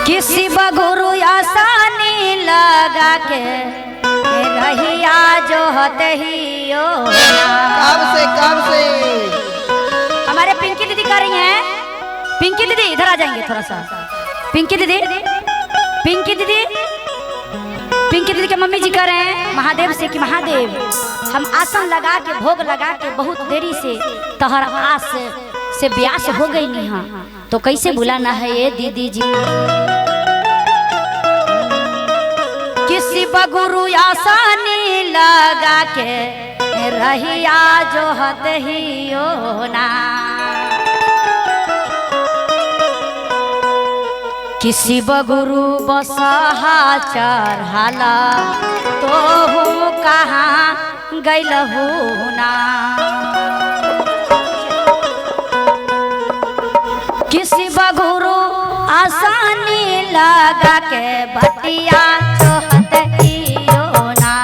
किसी बगुरु आसानी लगा के रहिया जो होते ही हो। कब से हमारे पिंकी दीदी कर रही हैं। पिंकी दीदी इधर आ जाएंगे थोड़ा सा। पिंकी दीदी के मम्मी जी कह रहे हैं महादेव से कि महादेव हम आसन लगा के भोग लगा के बहुत देरी से तहर आस से ब्यास हो गई नहीं हाँ तो कैसे बुलाना है ये दीदी जी। किसी बगुरु आसानी लगा के रहिया जो हत ही हो ना। किसी बगुरु बसहा चढ़ाला तो हूँ कहाँ गैलहू ना। किसी बगुरु आसानी लगा के बतिया चोहत ही हो ना।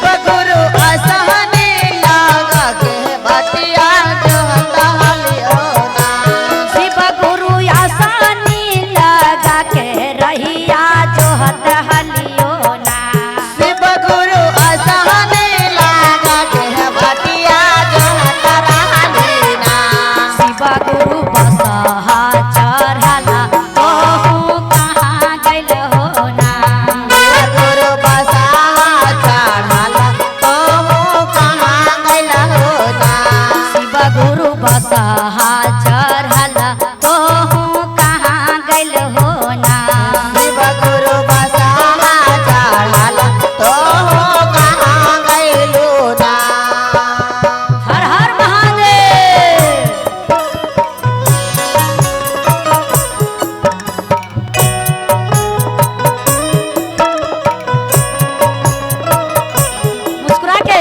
बगुरु आसानी लगा के बतिया चोहत ही हो ना। बगुरु आसानी लगा के रहिया चोहत हलियो ना। बगुरु आसानी लगा के बतिया चोहत रहली ना। बगुरु बसहा चढ़ला तो हूँ कहाँ गइल हो ना। बगुरु बसहा चढ़ला तो हूँ कहाँ गइल हो ना। बगुरु बसहा चढ़ला तो हूँ कहाँ गइल हो ना। बगुरु बसहा चढ़ला तो हूँ कहाँ गइल हो ना। हर हर महादेव। मुस्कुरा के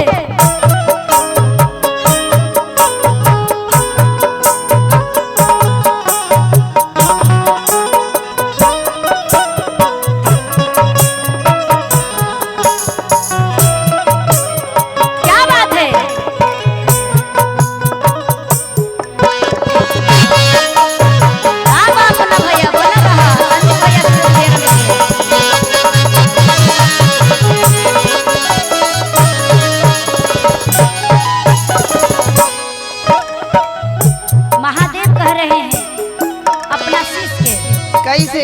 क्या बात है। हाँ बाप ना भैया बोला रहा संजू भैया से देर में। महादेव कह रहे हैं अपना शिष्य के कैसे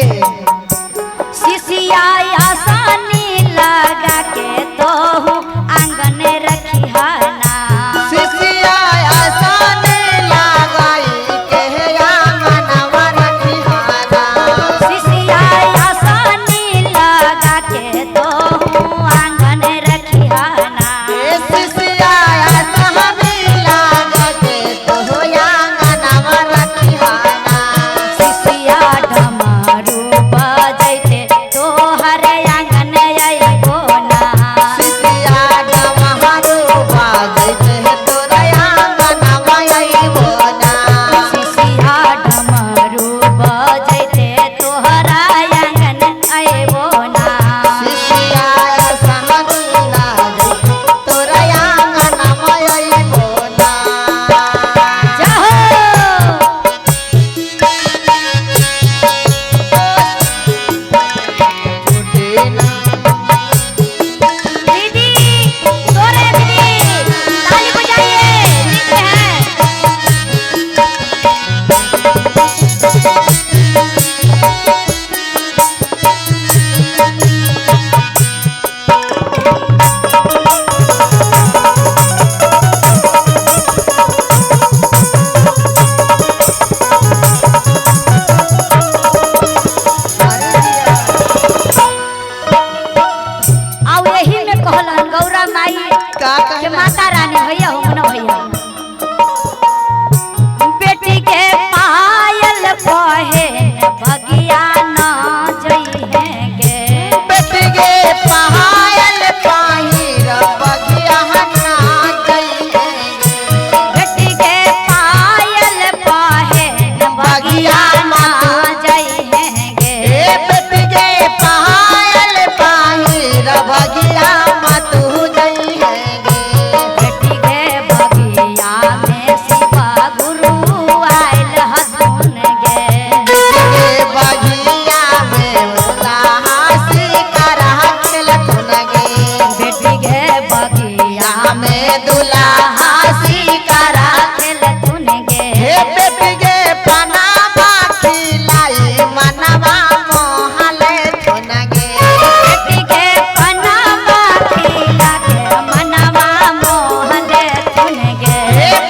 शिष्या आसानी लगा के तो हूँ आंगन रखी ना। शिष्या आसानी लगाई के आंगनवा रखिहाना। शिष्या आसानी लगा के तो हूँ आंगन रखी ना। शिष्या आसानी लगा के तो आंगनवा रखिहाना। शिष्या डमरू बजैते तो हर आंगन अइबो ना। शिष्या डमरू बेटी गे पनामा खिलाई मनवा मोहले थुनगे बेटी के पनामा खिला के मनवा मोहले थुनगे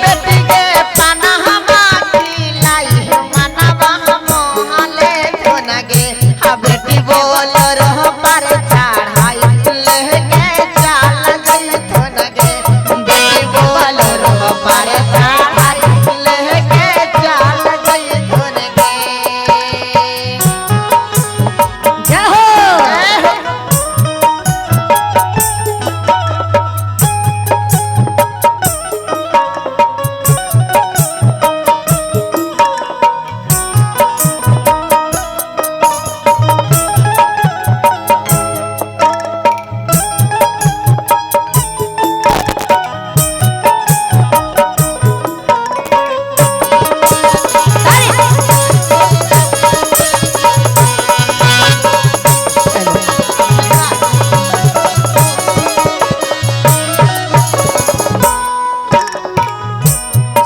बेटी गे पनामा खिलाई मनवा मोहले थुनगे हा बेटी बोल रहो पर चढ़ाई लेके चाल गई थुनगे बेटी बोल रहो पर चढ़ाई लेके चाल गई थुनगे जय हो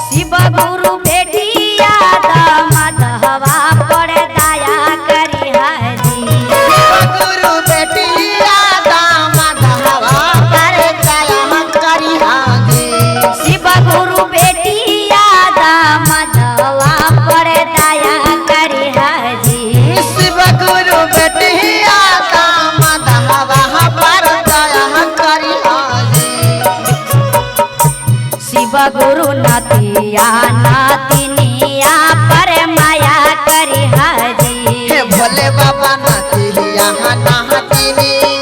शिव गुरु बेटिया दामाद हवा पर दया करी हाजी गुरु बेटिया दामाद हवा पर दया करी हाजी शिव गुरु बेटिया दामाद हवा पर दया करी हाजी शिव गुरु बेटिया दामाद हवा पर दया करी हाजी शिव गुरु नतिया नातिनिया पर माया करी हाजी हे भोले बाबा नाती यहाँ नाती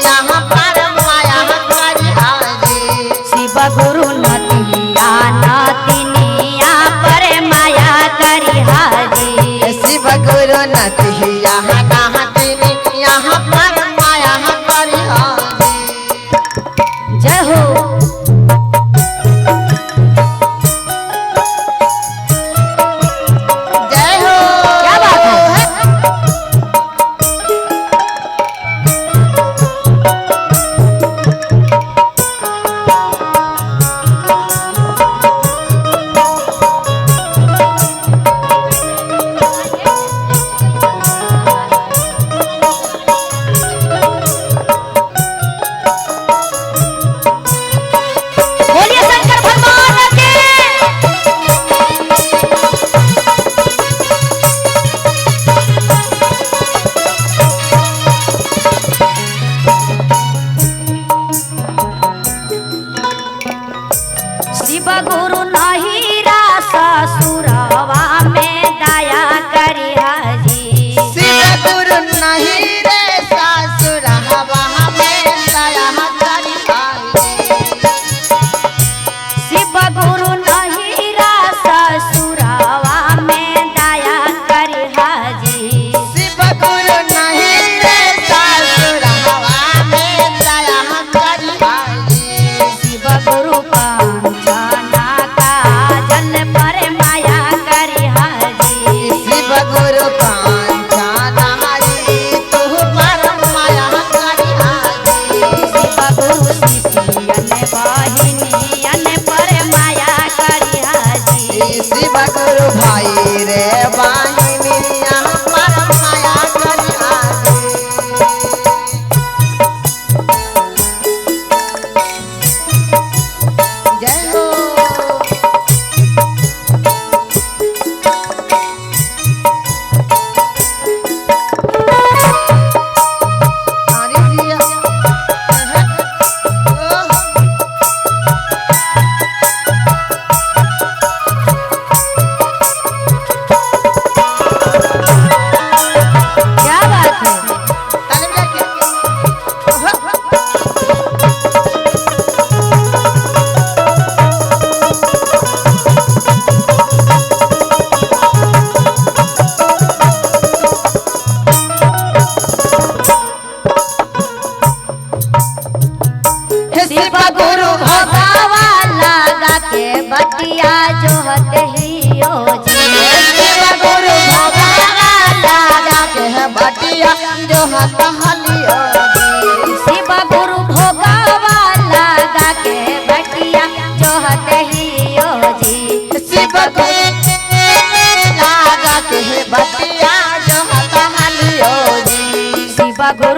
यहाँ पर माया करी हाजी शिव गुरु नतिया नातिनिया पर माया करी हाजी शिव गुरु नाती यहाँ नाती यहाँ पर माया करी हाजी जय हो जय हो क्या बात है बबुआ गुरु